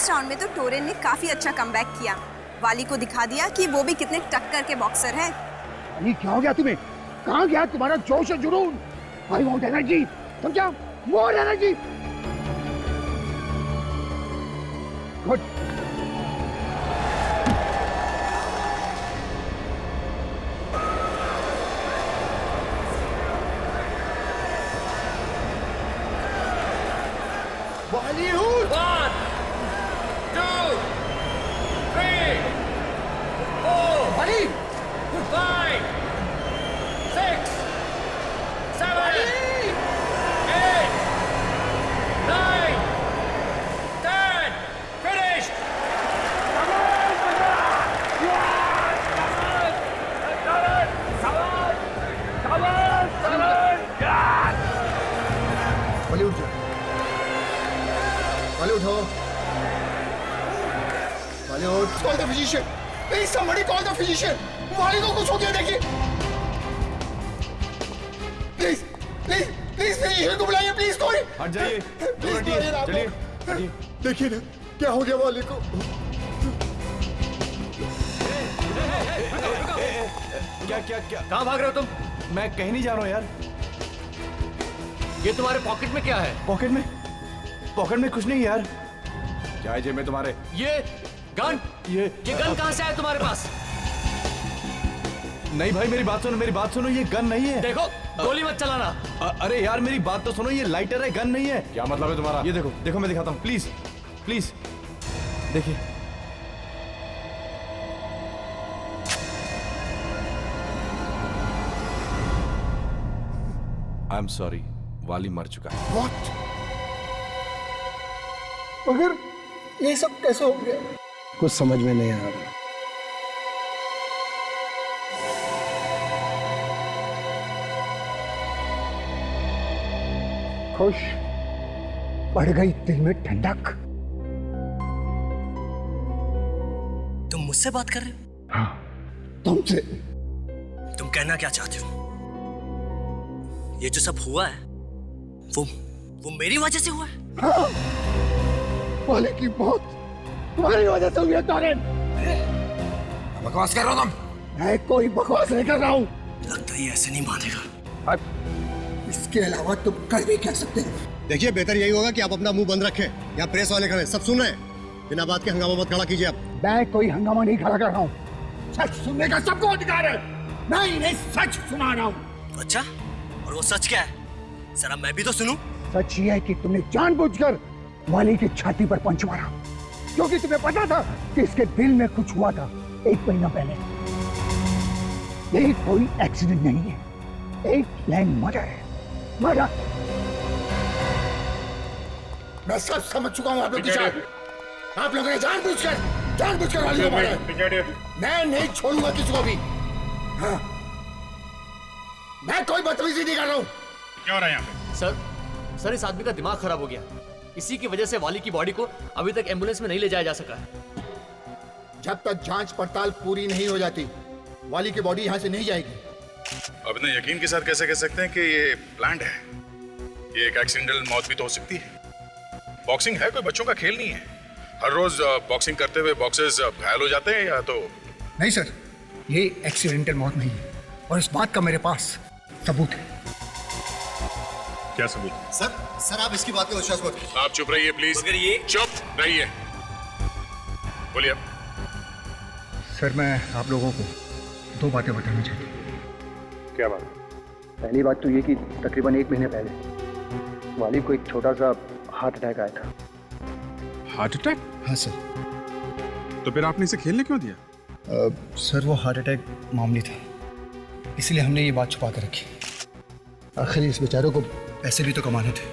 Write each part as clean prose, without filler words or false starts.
इस राउंड में तो टोरेन ने काफी अच्छा कमबैक किया। वाली को दिखा दिया कि वो भी कितने टक्कर के बॉक्सर हैं। ये क्या हो गया तुम्हें? कहाँ गया तुम्हारा जोश और जुनून? आई वांट एनर्जी, समझा? More energy. गुड। बॉलीवुड 1 2 3 4 बॉली 5 6 7 8 9 10 finished. बॉली उठ जा। बॉली उठो। बॉली उठ। Call the physician. Please, somebody call the physician. वाली को कुछ हो गया देखिए. Please, please, please physician को बुलाइए प्लीज कोई. हट जाइए, Please, हटिए, बुलाइए आप चलिए, लोग. हटिए। देखिए ना क्या हो गया वाली को. क्या क्या क्या? कहाँ भाग रहे हो तुम? मैं कहीं नहीं जा रहा हूँ यार। ये तुम्हारे पॉकेट में क्या है? पॉकेट में कुछ नहीं यार। क्या है जेब में तुम्हारे? ये गन ये गन कहाँ से आया तुम्हारे पास? नहीं भाई, मेरी बात सुनो, ये गन नहीं है। देखो, गोली मत चलाना। अरे यार मेरी बात तो सुनो, ये लाइटर है, गन नहीं है। क्या मतलब है तुम्हारा? ये देखो देखो, मैं दिखाता हूँ, प्लीज प्लीज देखिए। आई एम सॉरी, वाली मर चुका है। What? मगर ये सब कैसे हो गया? कुछ समझ में नहीं आ रहा। खुश बढ़ गई दिल में ठंडक। तुम मुझसे बात कर रहे हो? हाँ, तुमसे। तुम कहना क्या चाहते हो? ये जो सब हुआ है वो मेरी वजह से हुआ है? हाँ, वाले की मौत तुम्हारी वजह से हुई है टोरेन। बकवास कर रहा हो तुम? मैं कोई बकवास नहीं कर रहा हूँ। लगता है ये ऐसे नहीं मानेगा। इसके अलावा तुम कर भी क्या सकते हो? देखिए, बेहतर यही होगा कि आप अपना मुंह बंद रखें। यहाँ प्रेस वाले खड़े, सब सुन रहे हैं। बिना बात के हंगामा मत खड़ा कीजिए आप। मैं कोई हंगामा नहीं खड़ा कर रहा हूँ। सच सुनने का सबको अधिकार है। मैं इन्हें सच सुना रहा हूँ। अच्छा, और वो सच क्या है? जरा मैं भी तो सुनूं। सच ये है कि तुमने जानबूझकर वाली की छाती पर पंच मारा, क्योंकि तुम्हें पता था कि इसके दिल में कुछ हुआ था 1 महीना पहले। ये कोई एक्सीडेंट नहीं है, एक प्लान मर्डर है। मर्डर। मैं सब समझ चुका हूँ आप लोग की चाल। आप लोगों ने जानबूझकर वाली को मारा है। मैं नहीं छोड़ूंगा किसी को भी। हाँ, मैं कोई बदतमीजी नहीं कर रहा हूँ। क्या हो रहा है यहाँ पे? सर इस आदमी का दिमाग खराब हो गया। इसी की वजह से वाली की बॉडी को अभी तक एम्बुलेंस में नहीं ले जाया जा सका है। जब तक जांच पड़ताल पूरी नहीं हो जाती, वाली की बॉडी यहाँ से नहीं जाएगी। अब इतने यकीन के साथ कैसे कह सकते हैं कि ये प्लान्ड है? ये एक एक्सीडेंटल मौत भी तो हो सकती है। बॉक्सिंग है कोई बच्चों का खेल नहीं है। हर रोज बॉक्सिंग करते हुए बॉक्सर्स घायल हो जाते हैं या तो। नहीं सर, ये एक्सीडेंटल मौत नहीं है, और इस बात का मेरे पास सबूत है। क्या सबूत? सर आप इसकी बात पे विश्वास मत कीजिए। आप चुप रहिए प्लीज। मगर ये चुप रहिए। बोलिए। सर, मैं आप लोगों को 2 बातें बताना चाहता हूँ। क्या बात? पहली बात तो ये कि तकरीबन 1 महीने पहले वाली को एक छोटा सा हार्ट अटैक आया था। Heart attack? हाँ सर। तो फिर आपने इसे खेलने क्यों दिया? सर, वो हार्ट अटैक मामूली था, इसलिए हमने ये बात छुपा कर रखी। आखिर इस बेचारे को पैसे भी तो कमाने थे।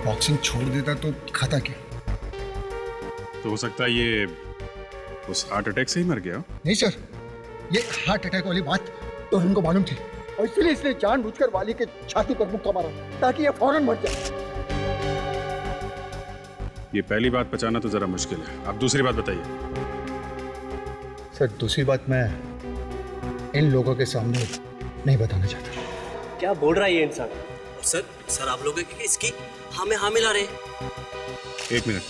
बॉक्सिंग छोड़ देता तो खाता क्या? तो हो सकता है ये उस हार्ट अटैक से ही मर गया हो। नहीं सर, ये हार्ट अटैक वाली बात तो हमको मालूम थी, और इसलिए इसने जानबूझकर वाली के छाती पर मुक्का मारा ताकि ये फौरन मर जाए। ये पहली बात पहचाना तो जरा मुश्किल है। आप दूसरी बात बताइए। सर, दूसरी बात मैं इन लोगों के सामने नहीं बताना चाहता। क्या बोल रहा है ये इंसान? सर आप लोग इसकी हाँ में हाँ मिला रहे। 1 मिनट।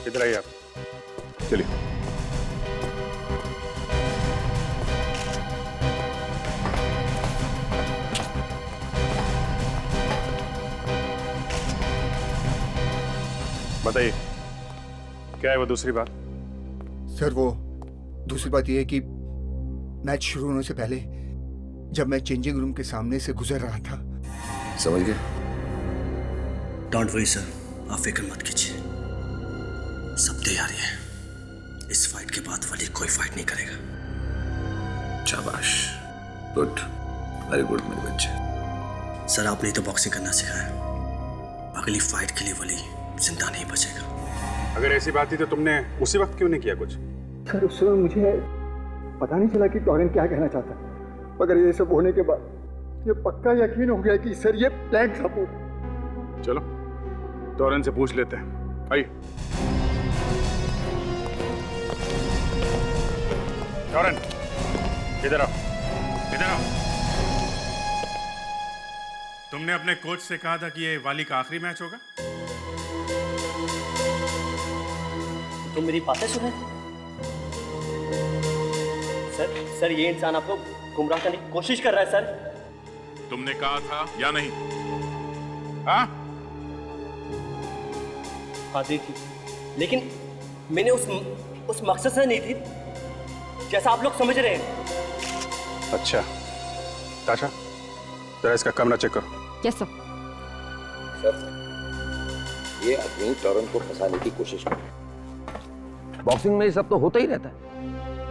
इधर आइए आप, चलिए। बताइए, क्या है वो दूसरी बात? सर वो दूसरी बात यह है कि मैच शुरू होने से पहले जब मैं चेंजिंग रूम के सामने से गुजर रहा था। समझ गए? डोंट वरी सर, आप फिक्र मत कीजिए, सब तैयारी है। इस फाइट के बाद वली कोई फाइट नहीं करेगा। शाबाश, गुड, वेरी गुड मेरे बच्चे। सर आपने तो बॉक्सिंग करना सिखाया, अगली फाइट के लिए वली जिंदा नहीं बचेगा। अगर ऐसी बात थी तो तुमने उसी वक्त क्यों नहीं किया कुछ? सर उस समय मुझे पता नहीं चला कि टॉरेन क्या कहना चाहता, मगर ये सब होने के बाद ये पक्का यकीन हो गया कि सर ये प्लान था पूरा। चलो टॉरेन से पूछ लेते हैं, आइए। टॉरेन, इधर आओ, इधर आओ। तुमने अपने कोच से कहा था कि ये वाली का आखिरी मैच होगा। तुम मेरी बातें सुन रहे थे? सर ये इंसान आपको गुमराह करने की कोशिश कर रहा है सर। तुमने कहा था या नहीं? हाँ? हाँ दी थी, लेकिन मैंने उस मकसद से नहीं थी जैसा आप लोग समझ रहे हैं। अच्छा, ताशा, जरा इसका कमरा चेक करो। Yes sir. ये आदमी टॉरेन को फंसाने की कोशिश कर रहा है। बॉक्सिंग में ये सब तो होता ही रहता है।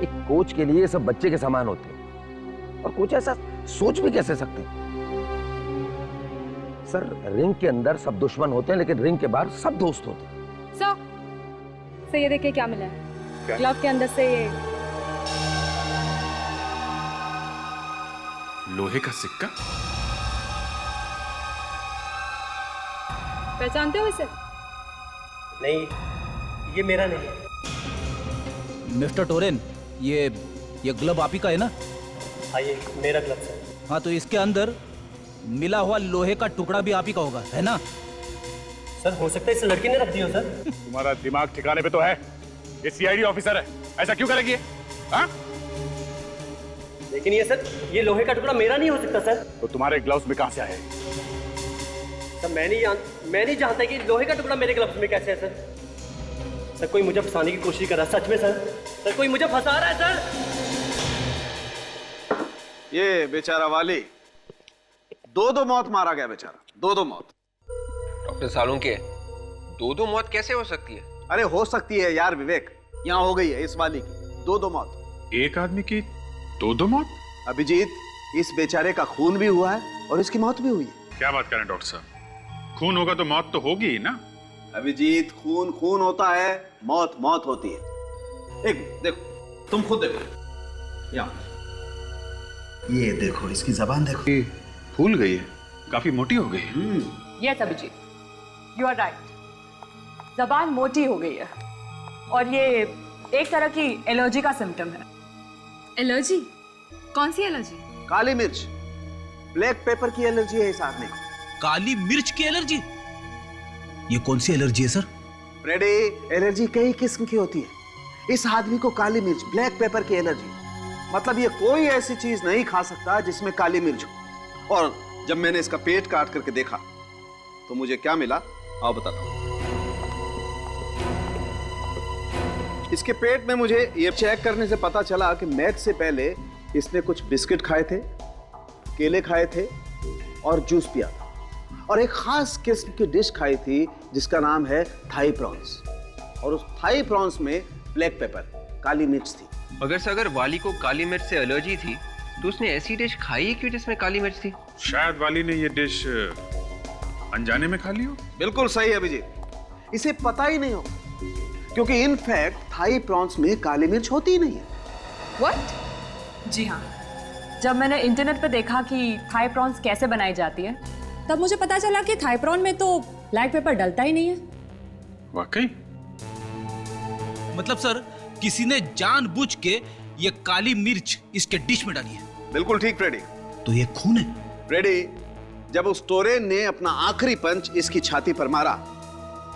एक कोच के लिए ये सब बच्चे के समान होते हैं, और कोच ऐसा सोच भी कैसे सकते हैं? सर रिंग के अंदर सब दुश्मन होते हैं, लेकिन रिंग के बाहर सब दोस्त होते हैं। सर ये देखिए क्या मिला है। ग्लव के अंदर से ये लोहे का सिक्का। पहचानते हो इसे? नहीं, ये मेरा नहीं है। मिस्टर टोरेन, ये ग्लव आप ही का है ना? हाँ ये मेरा ग्लव है। हाँ तो इसके अंदर मिला हुआ लोहे का टुकड़ा भी आप ही का होगा, है ना? सर हो सकता है इस लड़की ने रख दिया हो सर। तुम्हारा दिमाग ठिकाने पे तो है? ये सीआईडी ऑफिसर है, ऐसा क्यों करेगी? हाँ? लेकिन ये लोहे का टुकड़ा मेरा नहीं हो सकता सर। तो तुम्हारे ग्लव्स में कहां से आए? सर मैं नहीं जानता कि लोहे का टुकड़ा मेरे ग्लव्स में कैसे है सर। सर कोई मुझे फंसाने की कोशिश कर रहा है, सच में सर कोई मुझे फंसा रहा है सर। ये बेचारा वाली दो मौत मारा गया, बेचारा दो मौत। डॉक्टर सालुंके, दो मौत कैसे हो सकती है? अरे हो सकती है यार विवेक, यहाँ हो गई है इस वाली की दो मौत। एक आदमी की दो मौत? अभिजीत, इस बेचारे का खून भी हुआ है और इसकी मौत भी हुई है। क्या बात करें डॉक्टर साहब, खून होगा तो मौत तो होगी ही ना? अभिजीत, खून होता है, मौत होती है। एक देखो, तुम खुद देखो, यहाँ ये देखो, इसकी जबान देखो, फूल गई है, काफी मोटी हो गई है। Yes Abhijit, you are right, जबान मोटी हो गई है और ये एक तरह की एलर्जी का सिम्टम है। एलर्जी? कौन सी एलर्जी? काली मिर्च, ब्लैक पेपर की एलर्जी है इस आदमी को। काली मिर्च की एलर्जी? ये कौन सी एलर्जी है सर? फ्रेडी, एलर्जी कई किस्म की होती है। इस आदमी को काली मिर्च, ब्लैक पेपर की एलर्जी, मतलब ये कोई ऐसी चीज नहीं खा सकता जिसमें काली मिर्च हो। और जब मैंने इसका पेट काट करके देखा तो मुझे क्या मिला आओ बताता हूं। इसके पेट में मुझे ये चेक करने से पता चला कि मैच से पहले इसने कुछ बिस्किट खाए थे, केले खाए थे और जूस पिया था, और एक खास किस्म की डिश खाई थी जिसका नाम है थाई प्रॉन्स, और उस थाई प्रॉन्स में ब्लैक पेपर, काली मिर्च थी। अगर वाली को काली मिर्च से एलर्जी थी तो उसने ऐसी डिश खाई है क्यों जिसमें काली मिर्च थी? शायद वाली ने ये डिश अनजाने में खा ली हो। बिल्कुल सही अभिजीत, इसे पता ही नहीं हो, क्योंकि इनफैक्ट थाई प्रॉन्स में काली मिर्च होती ही नहीं है। व्हाट? जी हाँ, जब मैंने इंटरनेट पे देखा कि थाई प्रॉन्स कैसे बनाई जाती है, तब मुझे पता चला कि थाई प्रॉन में तो ब्लैक पेपर डलता ही नहीं है। वाकई? मतलब सर किसी ने जानबूझ के ये काली मिर्च इसके डिश में डाली है? बिल्कुल ठीक फ्रेडी। तो ये खून है? फ्रेडी, जब उस टोरेन ने अपना आखिरी पंच इसकी छाती पर मारा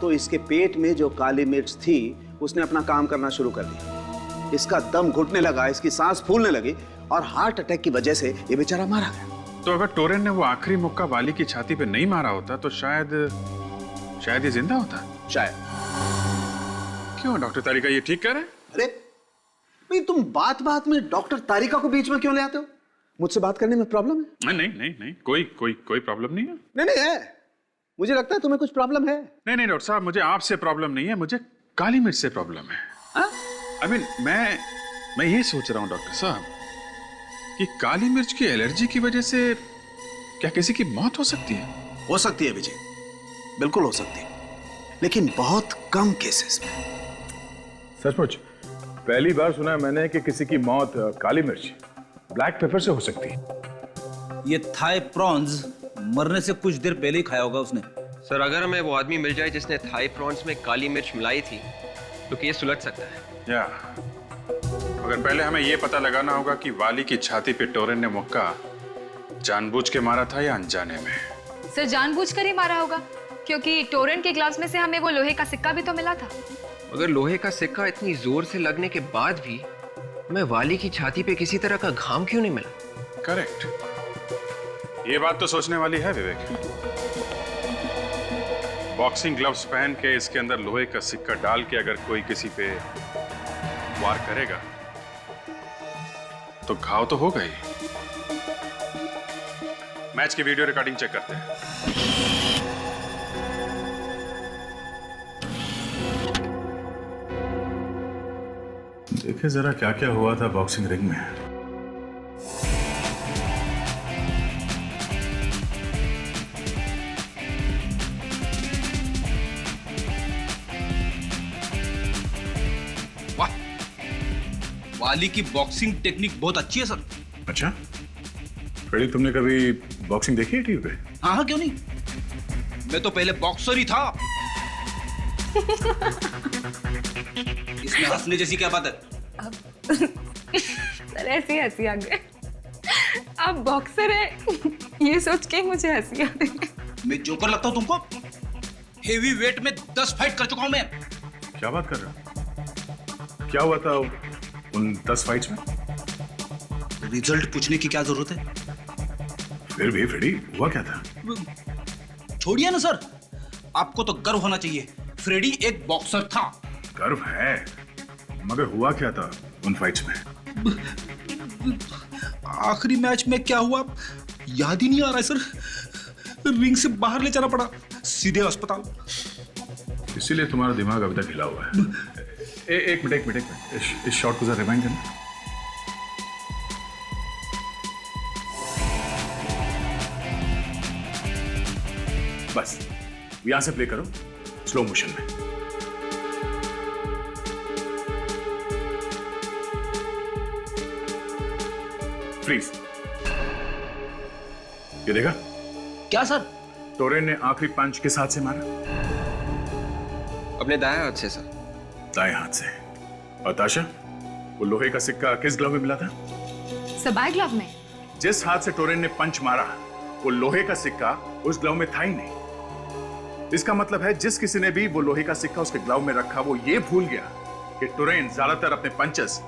तो इसके पेट में जो काली मिर्च थी उसने अपना काम करना शुरू कर दिया। इसका दम घुटने लगा, इसकी सांस फूलने लगी और हार्ट अटैक की वजह से ये बेचारा मारा गया। तो अगर टोरेन ने वो आखिरी मुक्का वाली की छाती पे नहीं मारा होता तो शायद ये जिंदा होता। शायद। क्यों डॉक्टर तारिका ये ठीक कह रहे हैं? अरे भाई, तुम बात बात में डॉक्टर तारिका को बीच में क्यों ले आते हो? मुझसे बात करने में प्रॉब्लम है? नहीं, कोई प्रॉब्लम नहीं है। नहीं है, मुझे लगता है तुम्हें कुछ प्रॉब्लम है। नहीं डॉक्टर साहब, मुझे आपसे प्रॉब्लम नहीं है, मुझे काली मिर्च से प्रॉब्लम है। आई मीन मैं ये सोच रहा हूँ डॉक्टर साहब कि काली मिर्च की एलर्जी की वजह से क्या किसी की मौत हो सकती है? हो सकती है विजय, बिल्कुल हो सकती है, लेकिन बहुत कम केसेस में। सचमुच पहली बार सुना है मैंने कि किसी की मौत काली मिर्च ब्लैक पेपर से हो सकती है। ये थाई प्रॉन्स मरने से कुछ देर पहले ही खाया होगा उसने। सर अगर हमें वो आदमी मिल जाए जिसने थाई प्रॉन्स में काली मिर्च मिलाई थी तो केस सुलझ सकता है। या मगर पहले हमें ये पता लगाना होगा कि वाली की छाती पे टोरेन ने मुक्का जानबूझ के मारा था या अनजाने में। सर जानबूझकर ही मारा होगा, क्योंकि टोरेन के ग्लव्स में से हमें वो लोहे का सिक्का भी तो मिला था। अगर लोहे का सिक्का इतनी जोर से लगने के बाद भी हमें वाली की छाती पे किसी तरह का घाम क्यों नहीं मिला? करेक्ट, ये बात तो सोचने वाली है विवेक। बॉक्सिंग ग्लव्स पहन के इसके अंदर लोहे का सिक्का डाल के अगर कोई किसी पे वार करेगा तो घाव तो होगा ही। मैच की वीडियो रिकॉर्डिंग चेक करते हैं। देखे जरा क्या क्या हुआ था बॉक्सिंग रिंग में। वाली की बॉक्सिंग टेक्निक बहुत अच्छी है सर। अच्छा फ्रेडी, तुमने कभी बॉक्सिंग देखी है टीवी पे? हाँ क्यों नहीं, मैं तो पहले बॉक्सर ही था। इसमें हंसने जैसी क्या बात है? सर ऐसी हंसी आ गई, आप बॉक्सर है ये सोच के मुझे हंसी आ रही। मैं जोकर लगता हूँ तुमको? हेवी वेट में 10 फाइट कर चुका हूं मैं। क्या बात कर रहे हो? क्या हुआ था उन 10 फाइट्स में? रिजल्ट पूछने की क्या जरूरत है? फिर भी फ्रेडी, हुआ क्या था? छोड़िए ना सर, आपको तो गर्व होना चाहिए, फ्रेडी एक बॉक्सर था। गर्व है, मगर हुआ क्या था उन फाइट्स में? आखिरी मैच में क्या हुआ याद ही नहीं आ रहा है सर। रिंग से बाहर ले जाना पड़ा, सीधे अस्पताल। इसीलिए तुम्हारा दिमाग अभी तक हिला हुआ है। एक मिनट इस शॉट को जरा रिवाइंड करना। बस यहां से प्ले करो स्लो मोशन में। फ्रीज। ये देखा? क्या सर? टोरेन ने आखिरी पंच किस हाथ से मारा? अपने दाएं हाथ से सर। दाएं हाथ से। और ताशा, वो लोहे का सिक्का किस ग्लव में मिला था? सबाई ग्लव में। जिस हाथ से टोरेन ने पंच मारा वो लोहे का सिक्का उस ग्लव में था ही नहीं। इसका मतलब है जिस किसी ने भी वो लोहे का सिक्का उसके ग्लव में रखा वो ये भूल गया कि टोरेन ज्यादातर अपने पंचेस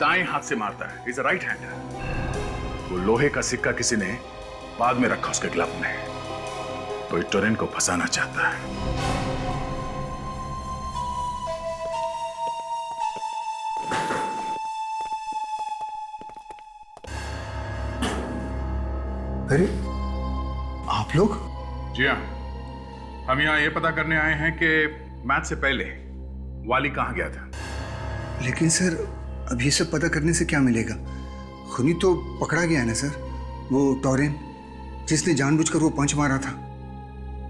दाएं हाथ से मारता है। Is a right hander. वो लोहे का सिक्का किसी ने बाद में रखा उसके ग्लव में, तो टोरेन को फंसाना चाहता है। अरे आप लोग? जी हाँ, हम यहाँ ये पता करने आए हैं कि मैच से पहले वाली कहाँ गया था। लेकिन सर अब ये सब पता करने से क्या मिलेगा? खूनी तो पकड़ा गया है ना सर, वो टोरेन जिसने जानबूझकर वो पंच मारा था।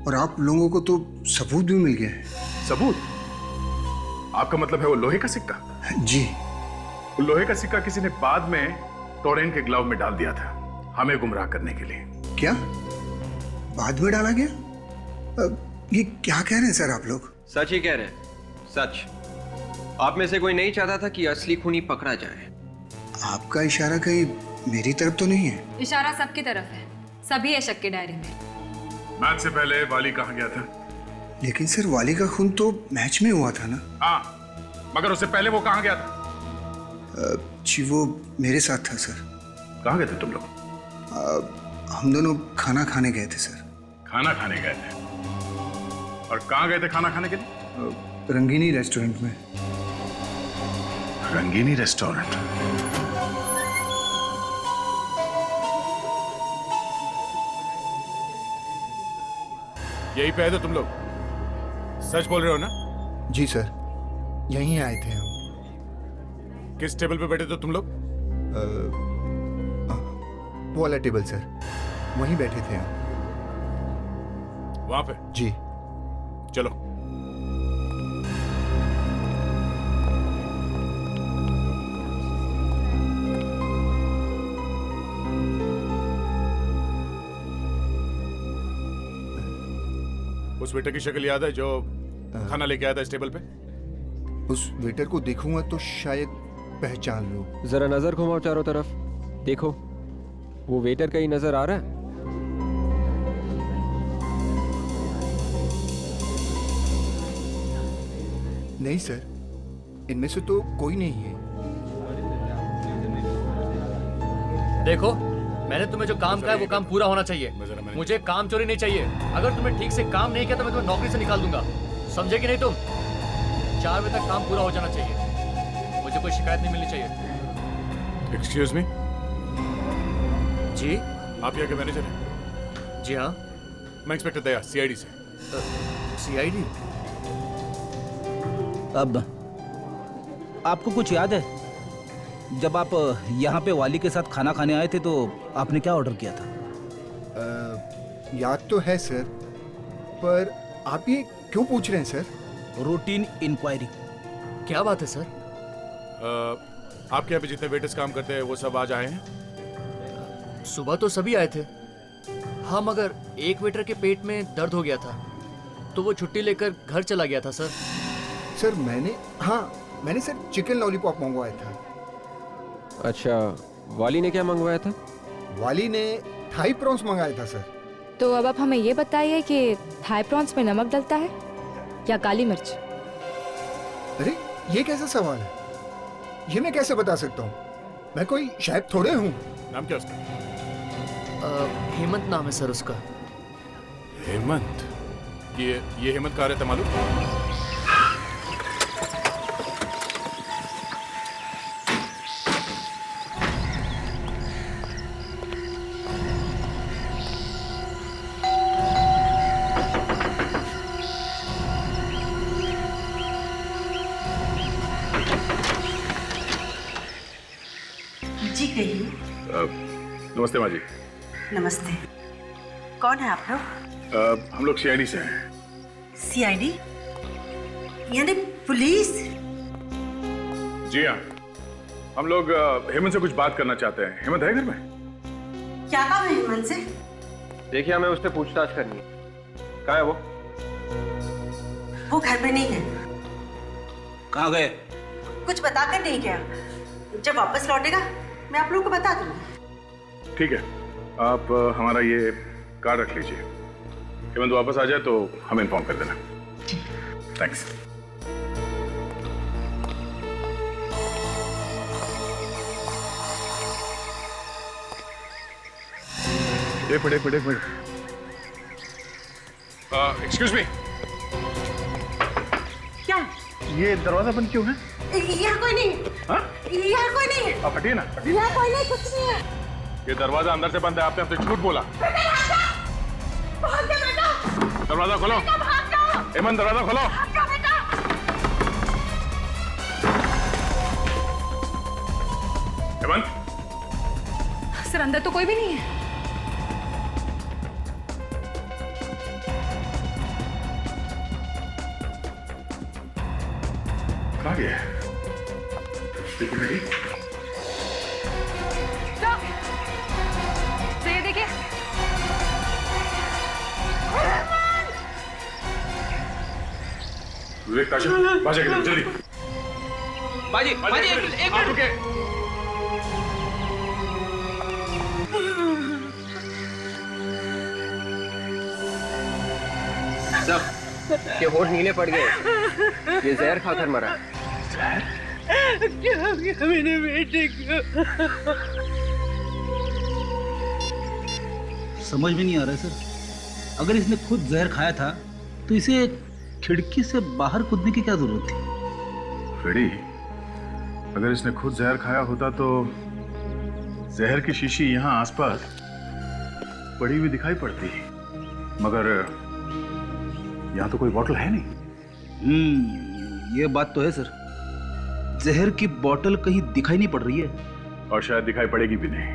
और आप लोगों को तो सबूत भी मिल गया है। सबूत? आपका मतलब है वो लोहे का सिक्का? जी। वो लोहे का सिक्का किसी ने बाद में टोरेन के ग्लव में डाल दिया था हमें गुमराह करने के लिए। क्या बाद में डाला गया? ये क्या कह रहे हैं सर आप लोग? सच ही कह रहे हैं, सच। आप में से कोई नहीं चाहता था कि असली खूनी पकड़ा जाए। आपका इशारा कहीं मेरी तरफ तो नहीं है? इशारा सबकी तरफ है, सभी है शक के दायरे में। मैच से पहले वाली कहाँ गया था? लेकिन सर वाली का खून तो मैच में हुआ था ना। हाँ, मगर उससे पहले वो कहाँ गया था? जी वो मेरे साथ था सर। कहाँ गए थे तुम लोग? हम दोनों खाना खाने गए थे सर। खाना खाने गए थे? और कहाँ गए थे खाना खाने के लिए? रंगीनी रेस्टोरेंट में। रंगीनी रेस्टोरेंट? यही पे है तो तुम लोग सच बोल रहे हो ना? जी सर, यहीं आए थे हम। किस टेबल पे बैठे थे तुम लोग? वो वाला टेबल सर, वहीं बैठे थे हम। वहां पे? जी। चलो। उस वेटर की शक्ल याद है जो खाना लेके आया था इस टेबल पे? उस वेटर को देखूंगा तो शायद पहचान लूं। जरा नजर घुमाओ चारों तरफ, देखो वो वेटर कहीं नजर आ रहा है? नहीं सर, इनमें से तो कोई नहीं है। देखो, मैंने तुम्हें जो काम कहा है वो काम पूरा होना चाहिए। मुझे काम चोरी नहीं चाहिए। अगर तुम्हें ठीक से काम नहीं किया तो मैं तुम्हें नौकरी से निकाल दूंगा, समझे कि नहीं तुम? 4 बजे तक काम पूरा हो जाना चाहिए। मुझे कोई शिकायत नहीं मिलनी चाहिए। Excuse me. जी? आप यहाँ के मैनेजर हैं? जी हाँ। मैं इंस्पेक्टर दया, सीआईडी से। सीआईडी? अब आपको कुछ याद है जब आप यहाँ पे वाली के साथ खाना खाने आए थे तो आपने क्या ऑर्डर किया था? याद तो है सर, पर आप ये क्यों पूछ रहे हैं सर? Routine inquiry. क्या बात है सर? आपके यहाँ पे जितने वेटर्स काम करते हैं वो सब आज आए हैं? सुबह तो सभी आए थे। हाँ, मगर एक वेटर के पेट में दर्द हो गया था तो वो छुट्टी लेकर घर चला गया था सर। सर मैंने सर चिकन लॉलीपॉप मंगवाया था। अच्छा, वाली ने क्या मंगवाया था? वाली ने थाई प्रॉन्स मंगाया था सर। तो अब आप हमें ये बताइए कि थाई प्रॉन्स में नमक डलता है या काली मिर्च? अरे ये कैसा सवाल है? ये मैं कैसे बता सकता हूँ? मैं कोई शेफ थोड़े हूँ। नाम क्या उसका? हेमंत नाम है सर उसका। हेमंत? ये हेमंत कहाँ रहता मालूम? जी कहिए। नमस्ते माँ जी। नमस्ते। कौन है आप लोग? हम लोग सीआईडी से हैं। सीआईडी यानी पुलिस? जी हाँ, हम लोग हेमंत से कुछ बात करना चाहते हैं। हेमंत है घर में? क्या काम है हेमंत से? देखिए, हमें उससे पूछताछ करनी है। कहाँ है वो? वो घर में नहीं है। कहाँ गए? कुछ बताकर नहीं गया। जब वापस लौटेगा मैं आप लोगों को बता दूंगी। ठीक है, आप हमारा ये कार्ड रख लीजिए। हेमंत वापस आ जाए तो हमें इन्फॉर्म कर देना। थैंक्स। एक मिनट। Excuse me. क्या? ये दरवाजा बंद क्यों है? यहाँ कोई नहीं। हाँ? यहाँ कोई नहीं है। आप हटिए ना। यहाँ कोई नहीं, कुछ नहीं है। ये दरवाजा अंदर से बंद है, आपने हमसे झूठ बोला। दरवाजा खोलो। हेमंत, दरवाजा खोलो। हेमंत। सर अंदर तो कोई भी नहीं है। कहाँ गया है? देखो मेरी। तो ये देखिए। विवेक, ताशा, बाजा के लिए जल्दी। बाजी, एक मिनट रुके। सर, के होठ नीले पड़ गए। ये जहर खाकर मरा। क्या हो गया मेरे बेटे को? समझ में नहीं आ रहा है सर। अगर इसने खुद जहर खाया था तो इसे खिड़की से बाहर कूदने की क्या जरूरत थी? फ्रेडी, अगर इसने खुद जहर खाया होता तो जहर की शीशी यहाँ आसपास पड़ी हुई दिखाई पड़ती, मगर यहाँ तो कोई बोतल है नहीं। ये बात तो है सर। जहर की बोतल कहीं दिखाई नहीं पड़ रही है। और शायद दिखाई पड़ेगी भी नहीं,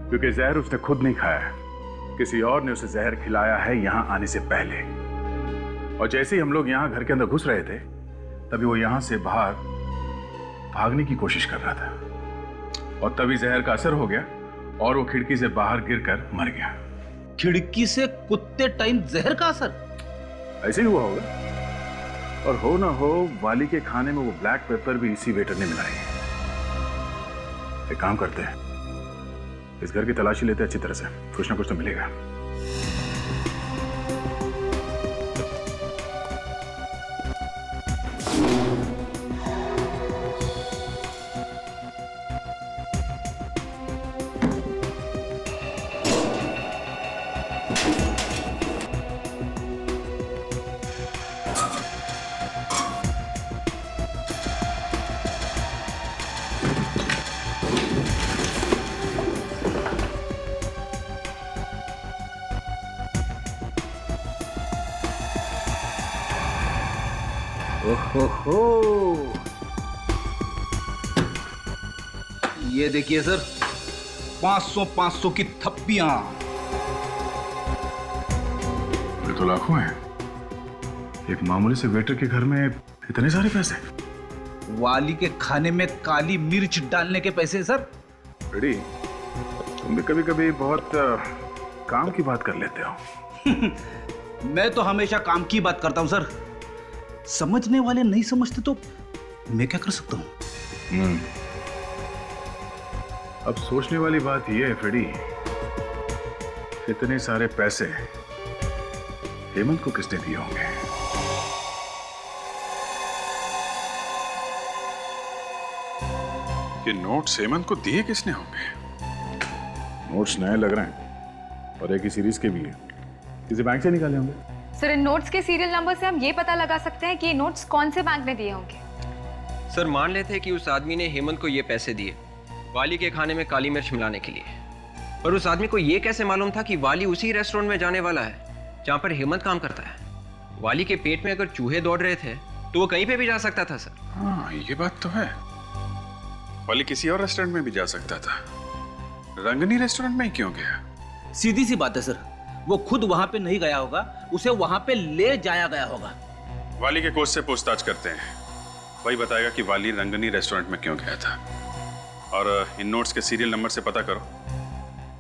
क्योंकि जहर उसने खुद नहीं खाया, किसी और ने उसे जहर खिलाया है यहाँ आने से पहले। और जैसे ही हम लोग यहाँ घर के अंदर घुस रहे थे, तभी वो यहाँ से बाहर भागने की कोशिश कर रहा था, और तभी जहर का असर हो गया और वो खिड़की से बाहर गिरकर मर गया। खिड़की से कूदते टाइम जहर का असर? ऐसे ही हुआ होगा। और हो ना हो वाली के खाने में वो ब्लैक पेपर भी इसी वेटर ने मिलाई है। एक काम करते हैं, इस घर की तलाशी लेते अच्छी तरह से, कुछ ना कुछ तो मिलेगा। ओहो, ये देखिए सर, 500 की थप्पियां। ये तो लाखों हैं। एक मामूली से वेटर के घर में इतने सारे पैसे। वाली के खाने में काली मिर्च डालने के पैसे सर। रेडी, तुम भी कभी कभी बहुत काम की बात कर लेते हो। मैं तो हमेशा काम की बात करता हूं सर। समझने वाले नहीं समझते तो मैं क्या कर सकता हूं? अब सोचने वाली बात यह है फ्रेडी, इतने सारे पैसे हेमंत को किसने दिए होंगे? ये नोट्स हेमंत को दिए किसने होंगे? नोट्स नए लग रहे हैं और एक ही सीरीज के भी है। किसी बैंक से निकाले होंगे। सर, इन नोट्स के सीरियल नंबर से हम ये पता लगा सकते हैं कि ये नोट्स कौन से बैंक ने दिए होंगे। सर, मान लेते हैं कि उस आदमी ने हेमंत को ये पैसे दिए वाली के खाने में काली मिर्च मिलाने के लिए, पर उस आदमी को ये कैसे मालूम था कि वाली उसी रेस्टोरेंट में जाने वाला है जहाँ पर हेमंत काम करता है? वाली के पेट में अगर चूहे दौड़ रहे थे तो वो कहीं पे भी जा सकता था सर। हाँ, ये बात तो है। वाली किसी और रेस्टोरेंट में भी जा सकता था, रंगनी रेस्टोरेंट में ही क्यों गया? सीधी सी बात है सर, वो खुद वहां पे नहीं गया होगा, उसे वहां पे ले जाया गया होगा। वाली के कोच से पूछताछ करते हैं, वही बताएगा कि वाली रंगनी रेस्टोरेंट में क्यों गया था। और इन नोट्स के सीरियल नंबर से पता करो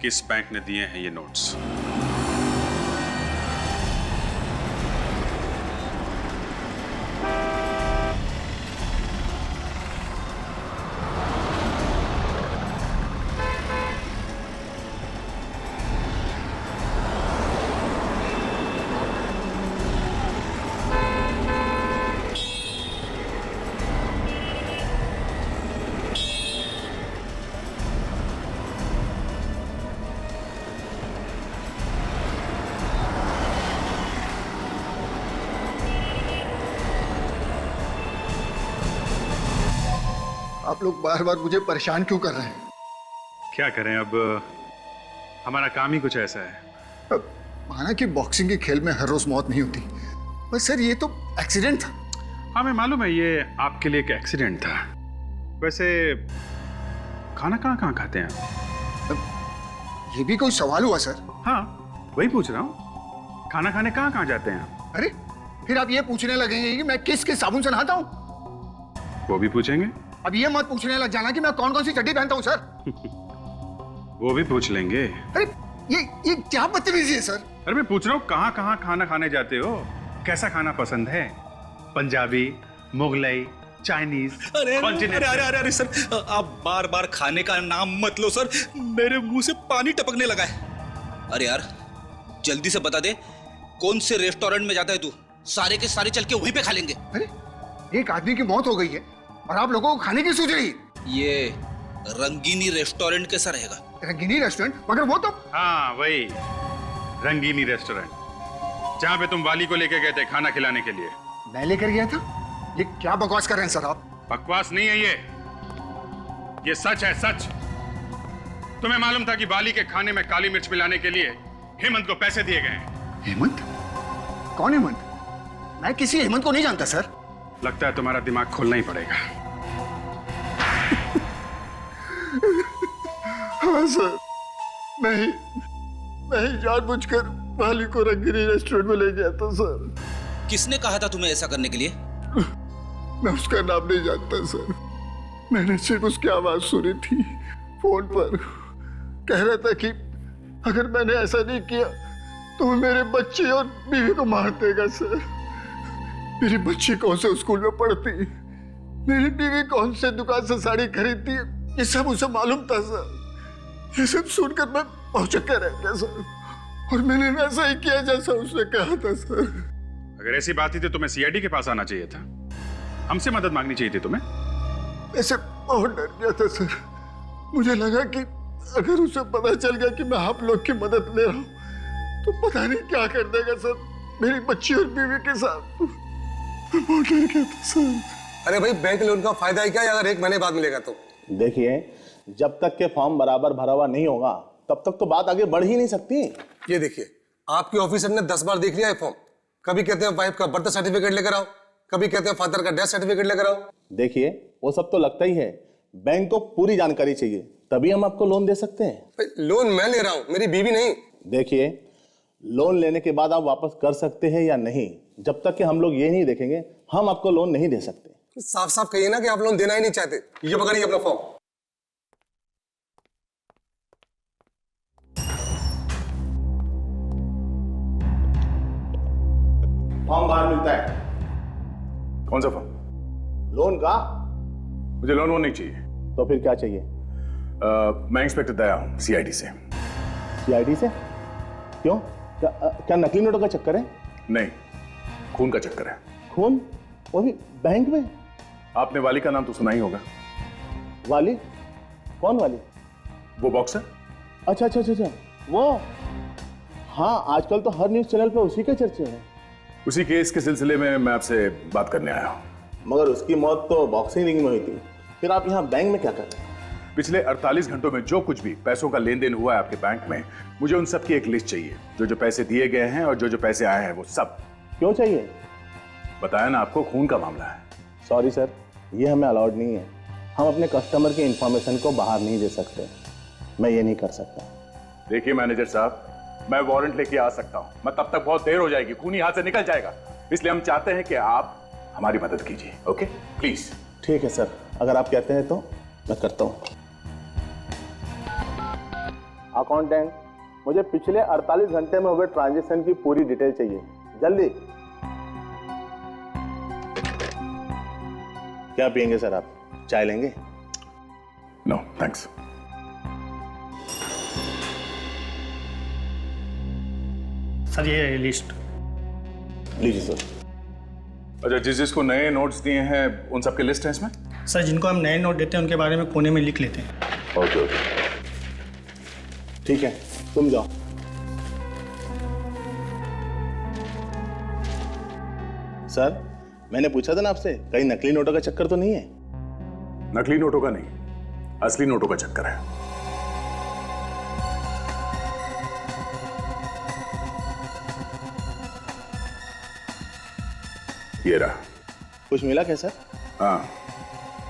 किस बैंक ने दिए हैं ये नोट्स। आप लोग बार बार मुझे परेशान क्यों कर रहे हैं? क्या करें, अब हमारा काम ही कुछ ऐसा है। माना कि बॉक्सिंग के खेल में हर रोज मौत नहीं होती, बस सर ये तो एक्सीडेंट था। हाँ, मैं मालूम है ये आपके लिए एक एक्सीडेंट था। वैसे खाना कहाँ खाते हैं आप? ये भी कोई सवाल हुआ सर? हाँ, वही पूछ रहा हूँ, खाना खाने कहाँ जाते हैं आप? अरे फिर आप ये पूछने लगेंगे कि मैं किस साबुन से नहाता हूँ? वो भी पूछेंगे। अब ये मत पूछने लग जाना कि मैं कौन कौन सी चड्डी पहनता हूँ सर। वो भी पूछ लेंगे। अरे ये क्या बदतमीजी है सर? अरे मैं पूछ रहा हूँ कहाँ खाना खाने जाते हो, कैसा खाना पसंद है? पंजाबी, मुगलई, चाइनीज, अरे सर, आप बार बार खाने का नाम मत लो सर, मेरे मुंह से पानी टपकने लगा है। अरे यार, जल्दी से बता दे कौन से रेस्टोरेंट में जाता है तू? सारे के सारे चल के वहीं पे खा लेंगे। अरे एक आदमी की मौत हो गई है और आप लोगों को खाने की सोच रही? ये रंगीनी रेस्टोरेंट कैसा रहेगा? रंगीनी रेस्टोरेंट? मगर वो तो हाँ वही रंगीनी रेस्टोरेंट जहाँ पे तुम वाली को लेके गए थे खाना खिलाने के लिए। मैं लेकर गया था? ये क्या बकवास कर रहे हैं सर आप? बकवास नहीं है ये सच है, सच। तुम्हें मालूम था कि वाली के खाने में काली मिर्च मिलाने के लिए हेमंत को पैसे दिए गए हैं। हेमंत? कौन हेमंत? मैं किसी हेमंत को नहीं जानता सर। लगता है तुम्हारा दिमाग खोलना ही पड़ेगा। हाँ सर, मैं ही जानबूझकर वाली को रंगीनी रेस्टोरेंट में ले गया था सर। किसने कहा था तुम्हें ऐसा करने के लिए? मैं उसका नाम नहीं जानता सर। मैंने सिर्फ उसकी आवाज सुनी थी फोन पर। कह रहा था कि अगर मैंने ऐसा नहीं किया तो वो मेरे बच्चे और बीवी को मार देगा सर। मेरी बच्ची कौन से स्कूल में पढ़ती, मेरी बीवी कौन से दुकान से साड़ी खरीदती, ये सब उसे मालूम था सर। ये सब सुनकर मैं पहुंचकर रह गया सर, और मैंने वैसा ही किया जैसा उसने कहा था सर। अगर ऐसी बात थी तो तुम्हें सीआईडी के पास आना चाहिए था, हमसे मदद मांगनी चाहिए थी तुम्हें। ऐसे बहुत डर गया था सर। मुझे लगा कि अगर उसे पता चल गया कि मैं आप लोग की मदद ले रहा हूँ तो पता नहीं क्या कर देगा सर मेरी बच्ची और बीवी के साथ। मैं बहुत डर गया था सर। अरे भाई बैंक लोन का फायदा ही क्या है अगर 1 महीने बाद मिलेगा तो? देखिए, जब तक के फॉर्म बराबर भरा हुआ नहीं होगा तब तक तो बात आगे बढ़ ही नहीं सकती। ये देखिए, आपके ऑफिसर ने 10 बार देख लिया है फॉर्म। कभी कहते हैं वाइफ का बर्थ सर्टिफिकेट लेकर आओ, कभी कहते हैं फादर का डेथ सर्टिफिकेट लेकर आओ। देखिए, वो सब तो लगता ही है, बैंक को पूरी जानकारी चाहिए, तभी हम आपको लोन दे सकते हैं। लोन मैं ले रहा हूँ, मेरी बीवी नहीं। देखिए, लोन लेने के बाद आप वापस कर सकते हैं या नहीं, जब तक कि हम लोग ये नहीं देखेंगे हम आपको लोन नहीं दे सकते। साफ साफ कहिए ना कि आप लोन देना ही नहीं चाहते। ये पकड़िए अपना फॉर्म। फॉर्म बाहर मिलता है। कौन सा फॉर्म? लोन का। मुझे लोन वोन नहीं चाहिए। तो फिर क्या चाहिए? मैं इंस्पेक्टर दया हूँ सीआईडी से। सीआईडी से? क्यों? क्या नकली नोटों का चक्कर है? नहीं, खून का चक्कर है। खून? वो भी बैंक में? आपने वाली का नाम तो सुना ही होगा। वाली? कौन वाली? वो बॉक्सर। अच्छा अच्छा अच्छा, वो। हाँ, आजकल तो हर न्यूज चैनल पे उसी के चर्चे हैं। उसी केस के सिलसिले में मैं आपसे बात करने आया हूँ। मगर उसकी मौत तो बॉक्सिंग रिंग में हुई थी, फिर आप यहाँ बैंक में क्या कर रहे हैं? पिछले 48 घंटों में जो कुछ भी पैसों का लेन देन हुआ है आपके बैंक में, मुझे उन सब की एक लिस्ट चाहिए। जो पैसे दिए गए हैं और जो पैसे आए हैं वो सब। क्यों चाहिए? बताया ना आपको, खून का मामला है। सॉरी सर, ये हमें अलाउड नहीं है। हम अपने कस्टमर की इंफॉर्मेशन को बाहर नहीं दे सकते। मैं ये नहीं कर सकता। देखिए मैनेजर साहब, मैं वारंट लेके आ सकता हूँ, मैं तब तक बहुत देर हो जाएगी, खून हाथ से निकल जाएगा। इसलिए हम चाहते हैं कि आप हमारी मदद कीजिए। Okay please. ठीक है सर, अगर आप कहते हैं तो मैं करता हूँ। अकाउंटेंट, मुझे पिछले 48 घंटे में हुए ट्रांजैक्शन की पूरी डिटेल चाहिए, जल्दी। क्या पियेंगे सर आप? चाय लेंगे? No thanks. सर ये लिस्ट लीजिए सर। अच्छा, जिसको नए नोट्स दिए हैं उन सबकी लिस्ट है इसमें? सर जिनको हम नए नोट देते हैं उनके बारे में कोने में लिख लेते हैं। ओके ओके, ठीक है, तुम जाओ। सर, मैंने पूछा था ना आपसे, कहीं नकली नोटों का चक्कर तो नहीं है? नकली नोटों का नहीं, असली नोटों का चक्कर है। ये रहा। कुछ मिला क्या सर? हाँ,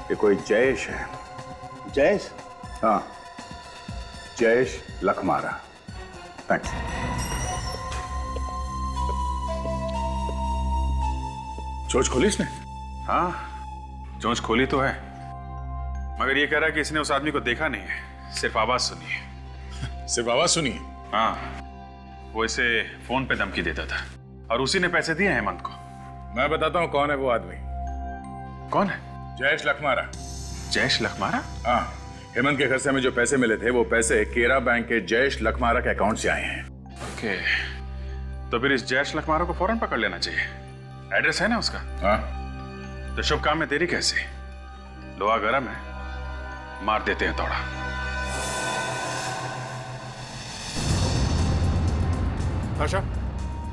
ये कोई जयेश है। जयेश? हाँ, जयेश लखमारा। थैंक्स। चोंच खोली इसने? हाँ, चोंच खोली तो है, मगर ये कह रहा है कि इसने उस आदमी को देखा नहीं है, सिर्फ आवाज सुनी है। सिर्फ आवाज सुनी है? हाँ, वो इसे फोन पे धमकी देता था और उसी ने पैसे दिए हेमंत को। मैं बताता हूँ कौन है वो आदमी। कौन है? जयेश लखमारा। जयेश लखमारा? हाँ, हेमंत के घर से हमें जो पैसे मिले थे वो पैसे केरा बैंक के जयेश लखमारा के अकाउंट से आए हैं। ओके, तो फिर इस जयेश लखमारा को फौरन पकड़ लेना चाहिए। एड्रेस है ना उसका? हाँ। तो शुभ काम में देरी कैसे? लोहा गरम है, मार देते हैं तोड़ा। आशा,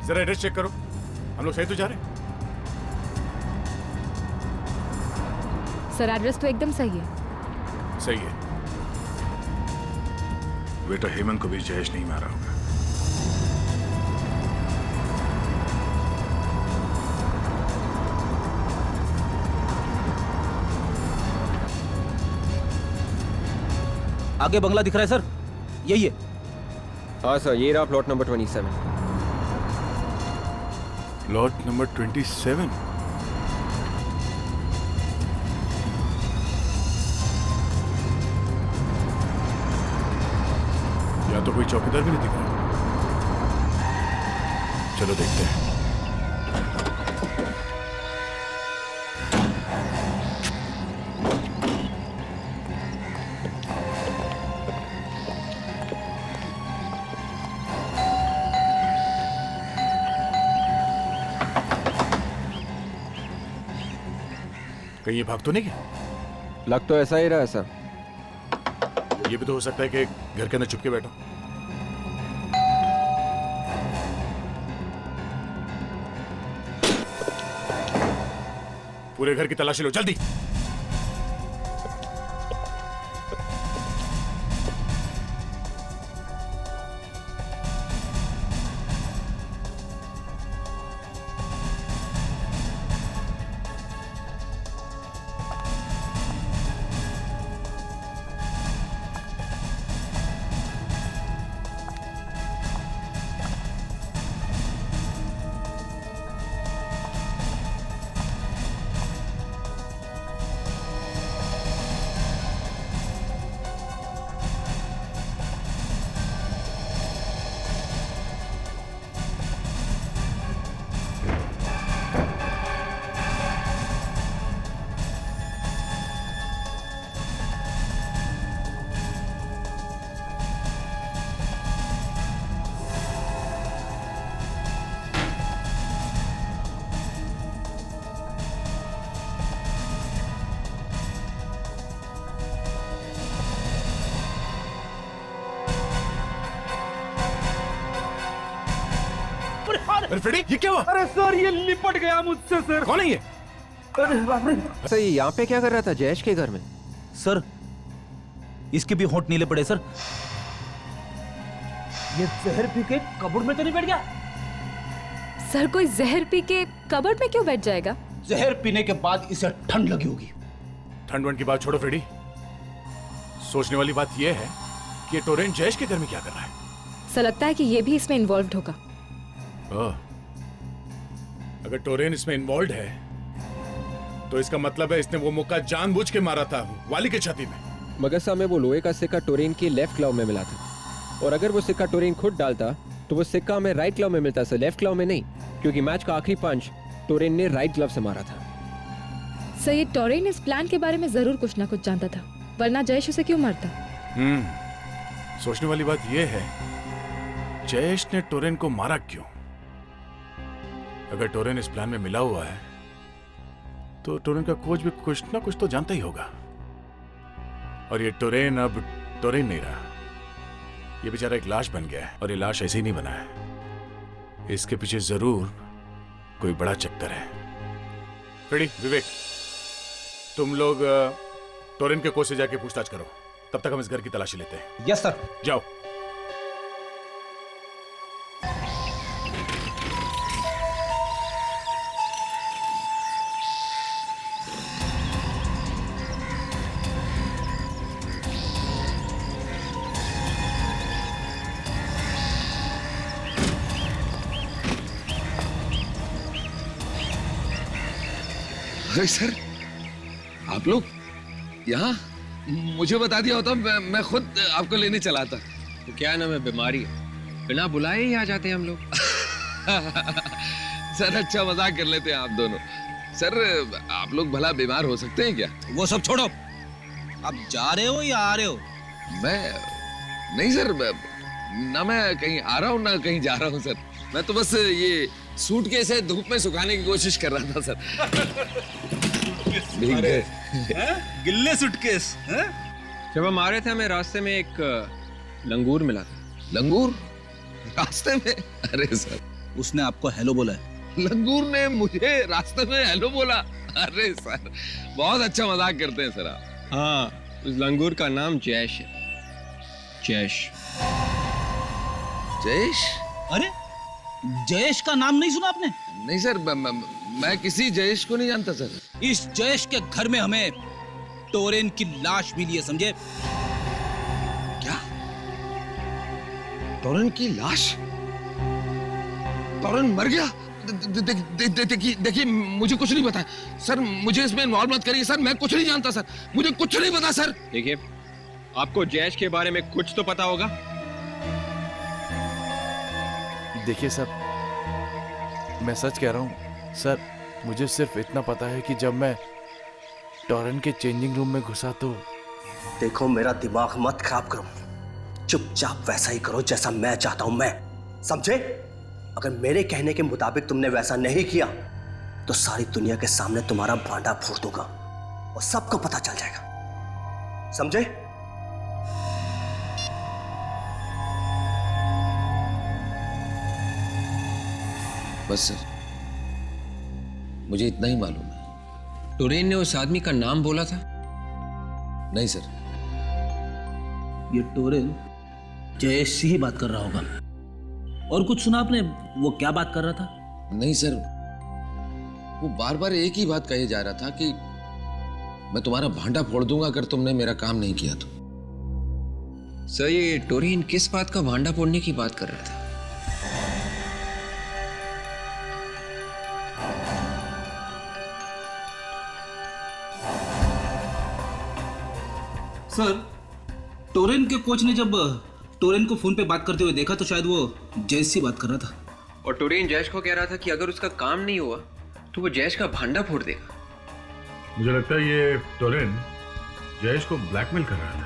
जरा एड्रेस चेक करो, हम लोग सही तो जा रहे हैं? सर एड्रेस तो एकदम सही है। सही है। बेटा हेमंत को भी जयेश नहीं मारा होगा। आगे बंगला दिख रहा है सर, यही है। हाँ सर, ये रहा प्लॉट नंबर 27। Plot number 27? या तो कोई चौकीदार भी नहीं दिख रहा। चलो देखते हैं। कहीं ये भाग तो नहीं गया? लग तो ऐसा ही रहा है सर। ये भी तो हो सकता है कि घर के अंदर चुपके बैठो। पूरे घर की तलाशी लो जल्दी। अरे फ्रेडी, ये क्या हुआ? अरे सर, ये लिपट गया मुझसे सर। कौन है ये? अरे बाप रे। सर ये यहाँ पे क्या कर रहा था जयेश के घर में? सर इसके भी होंठ नीले पड़े सर। ये जहर पी के कबड़ में तो नहीं बैठ गया? सर कोई जहर पी के कबड़ में क्यों बैठ जाएगा? जहर पीने के बाद इसे ठंड लगी होगी। ठंड वंड की बात छोड़ो फ्रेडी, सोचने वाली बात यह है कि ये टोरेन जयेश के घर में क्या कर रहा है? सर लगता है कि ये भी इसमें इन्वॉल्व होगा। अगर टोरेन इसमें इन्वॉल्व है तो इसका मतलब है इसने वो मुक्का जानबूझ के मारा था वाली के छाती में। मगर साहब में वो लोहे का सिक्का टोरेन के लेफ्ट क्लॉव में मिला था, और अगर वो सिक्का टोरेन खुद डालता तो वो सिक्का हमें राइट क्लॉव में मिलता सर, लेफ्ट क्लॉव में नहीं, क्योंकि मैच का आखिरी पंच टोरेन ने राइट ग्लव से मारा था। सर ये टोरेन इस प्लान के बारे में जरूर कुछ ना कुछ जानता था, वरना जयेश उसे क्यों मारता? सोचने वाली बात यह है जयेश ने टोरेन को मारा क्यों? अगर टोरेन इस प्लान में मिला हुआ है तो टोरेन का कोच भी कुछ ना कुछ तो जानता ही होगा, और ये टोरेन अब टोरेन नहीं रहा, ये बेचारा एक लाश बन गया है, और ये लाश ऐसे ही नहीं बना है, इसके पीछे जरूर कोई बड़ा चक्कर है। फ्रेडी, विवेक, तुम लोग टोरेन के कोच से जाके पूछताछ करो, तब तक हम इस घर की तलाशी लेते हैं। Yes sir. जाओ। अरे सर, आप लोग यहाँ? मुझे बता दिया होता मैं खुद आपको लेने चला था। तो क्या नाम है, बीमारी है, बिना बुलाए ही आ जाते हैं हम लोग। सर अच्छा मजाक कर लेते हैं आप दोनों। सर आप लोग भला बीमार हो सकते हैं क्या? वो सब छोड़ो, आप जा रहे हो या आ रहे हो? मैं नहीं सर, ना मैं कहीं आ रहा हूँ ना कहीं जा रहा हूँ सर। मैं तो बस ये सूटकेस है, धूप में सुखाने की कोशिश कर रहा था सर। भीग गए। गिल्ले सूटकेस हैं? जब हम आ रहे थे हमें रास्ते में एक लंगूर मिला था। लंगूर रास्ते में? अरे सर, उसने आपको हेलो बोला है? लंगूर ने मुझे रास्ते में हेलो बोला? अरे सर, बहुत अच्छा मजाक करते हैं सर आप। हाँ, उस लंगूर का नाम जयेश है। जयेश। जयेश? अरे जयेश का नाम नहीं सुना आपने? नहीं सर, मैं किसी जयेश को नहीं जानता सर। इस जयेश के घर में हमें टोरेन की लाश मिली है, समझे? क्या? टोरेन की लाश? टोरेन मर गया? देखिए मुझे कुछ नहीं पता सर, मुझे इसमें इन्वॉल्व मत करिए सर, मैं कुछ नहीं जानता सर, मुझे कुछ नहीं पता सर। देखिए, आपको जयेश के बारे में कुछ तो पता होगा। देखिए सर, मैं सच कह रहा हूँ सर, मुझे सिर्फ इतना पता है कि जब मैं टोरेन के चेंजिंग रूम में घुसा तो। देखो, मेरा दिमाग मत खराब करो, चुपचाप वैसा ही करो जैसा मैं चाहता हूं, मैं, समझे? अगर मेरे कहने के मुताबिक तुमने वैसा नहीं किया तो सारी दुनिया के सामने तुम्हारा भांडा फोड़ दूंगा और सबको पता चल जाएगा, समझे? बस सर, मुझे इतना ही मालूम है। टोरेन ने उस आदमी का नाम बोला था? नहीं सर। ये टोरेन जयेश से ही बात कर रहा होगा। और कुछ सुना आपने? वो क्या बात कर रहा था? नहीं सर, वो बार बार एक ही बात कहे जा रहा था कि मैं तुम्हारा भांडा फोड़ दूंगा अगर तुमने मेरा काम नहीं किया तो। सर, ये टोरेन किस बात का भांडा फोड़ने की बात कर रहा था? सर, टोरेन के कोच ने जब टोरेन को फोन पे बात करते हुए देखा तो शायद वो जयेश से बात कर रहा था। और टोरेन जयेश को कह रहा था कि अगर उसका काम नहीं हुआ तो वो जयेश का भांडा फोड़ देगा। मुझे लगता है ये टोरेन जयेश को ब्लैकमेल कर रहा था।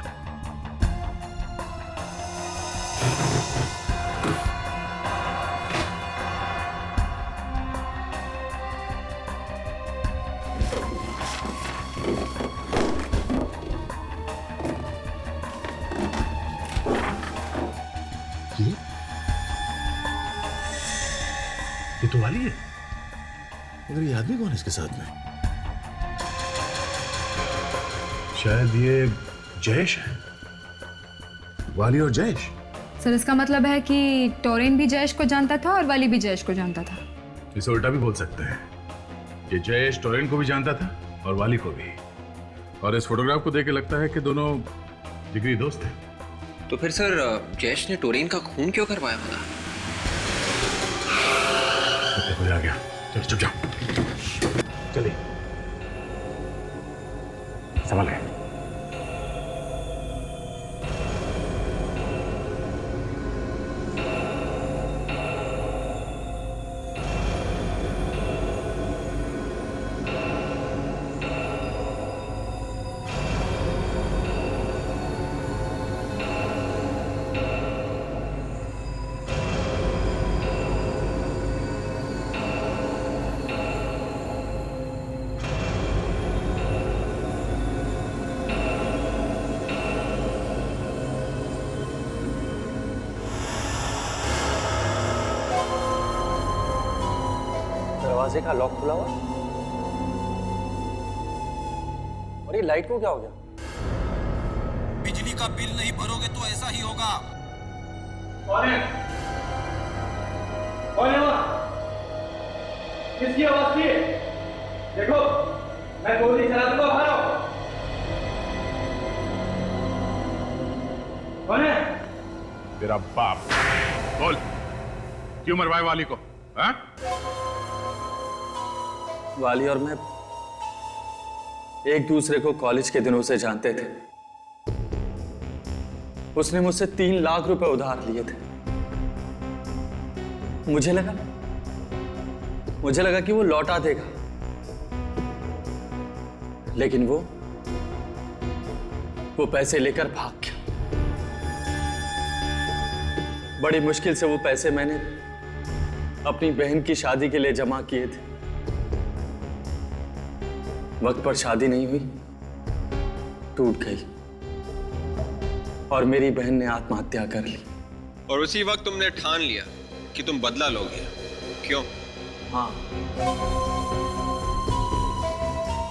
ये तो वाली है, मगर ये आदमी कौन है इसके साथ में? शायद ये जयेश है। वाली और जयेश। सर, इसका मतलब है कि टोरेन भी जयेश को जानता था और वाली भी जयेश को जानता था। इसे उल्टा भी बोल सकते हैं, ये जयेश टोरेन को भी जानता था और वाली को भी। और इस फोटोग्राफ को देख के लगता है कि दोनों जिगरी दोस्त हैं। तो फिर सर, जयेश ने टोरेन का खून क्यों करवाया होगा? आ गया, चलो चुप जाओ, चलिए संभाल है। दरवाजे का लॉक खुला हुआ और ये लाइट को क्या हो गया? बिजली का बिल नहीं भरोगे तो ऐसा ही होगा। कौन है? कौन है वहाँ? किसकी आवाज थी? देखो, मैं गोली चला दूंगा, बाहर आओ। कौन है? तेरा बाप। बोल, क्यों मरवाए वाली को? हाँ? वाली और मैं एक दूसरे को कॉलेज के दिनों से जानते थे। उसने मुझसे 3 लाख रुपए उधार लिए थे। मुझे लगा कि वो लौटा देगा, लेकिन वो पैसे लेकर भाग गया। बड़ी मुश्किल से वो पैसे मैंने अपनी बहन की शादी के लिए जमा किए थे। वक्त पर शादी नहीं हुई, टूट गई और मेरी बहन ने आत्महत्या कर ली। और उसी वक्त तुमने ठान लिया कि तुम बदला लोगे। क्यों? हाँ,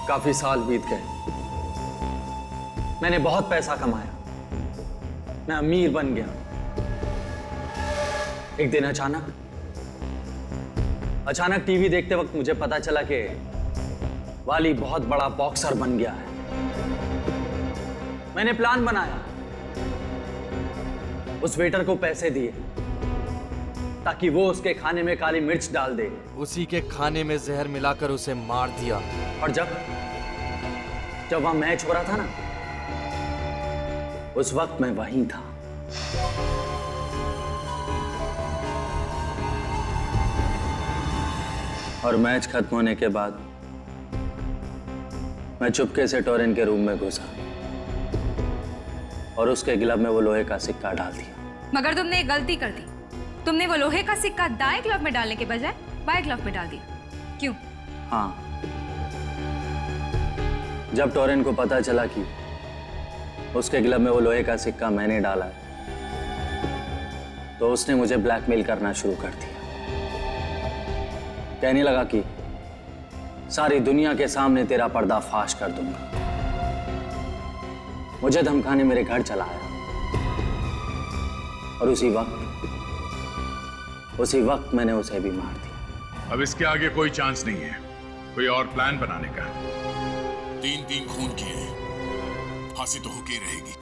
काफी साल बीत गए, मैंने बहुत पैसा कमाया, मैं अमीर बन गया। एक दिन अचानक टीवी देखते वक्त मुझे पता चला कि वाली बहुत बड़ा बॉक्सर बन गया है। मैंने प्लान बनाया, उस वेटर को पैसे दिए ताकि वो उसके खाने में काली मिर्च डाल दे। उसी के खाने में जहर मिलाकर उसे मार दिया। और जब वहां मैच हो रहा था ना, उस वक्त मैं वहीं था। और मैच खत्म होने के बाद मैं चुपके से टोरेन के रूम में घुसा और उसके ग्लव में वो लोहे का सिक्का डाल दिया। मगर तुमने एक गलती कर दी। तुमने वो लोहे का सिक्का दाएं ग्लव में डालने के बजाय बाएं ग्लव में डाल दिया। क्यों? हाँ, जब टोरेन को पता चला कि उसके ग्लव में वो लोहे का सिक्का मैंने डाला है, तो उसने मुझे ब्लैकमेल करना शुरू कर दिया। कहने लगा कि सारी दुनिया के सामने तेरा पर्दाफाश कर दूंगा। मुझे धमकाने मेरे घर चला आया और उसी वक्त मैंने उसे भी मार दिया। अब इसके आगे कोई चांस नहीं है कोई और प्लान बनाने का। 3 खून किए हैं, फांसी तो होके ही रहेगी।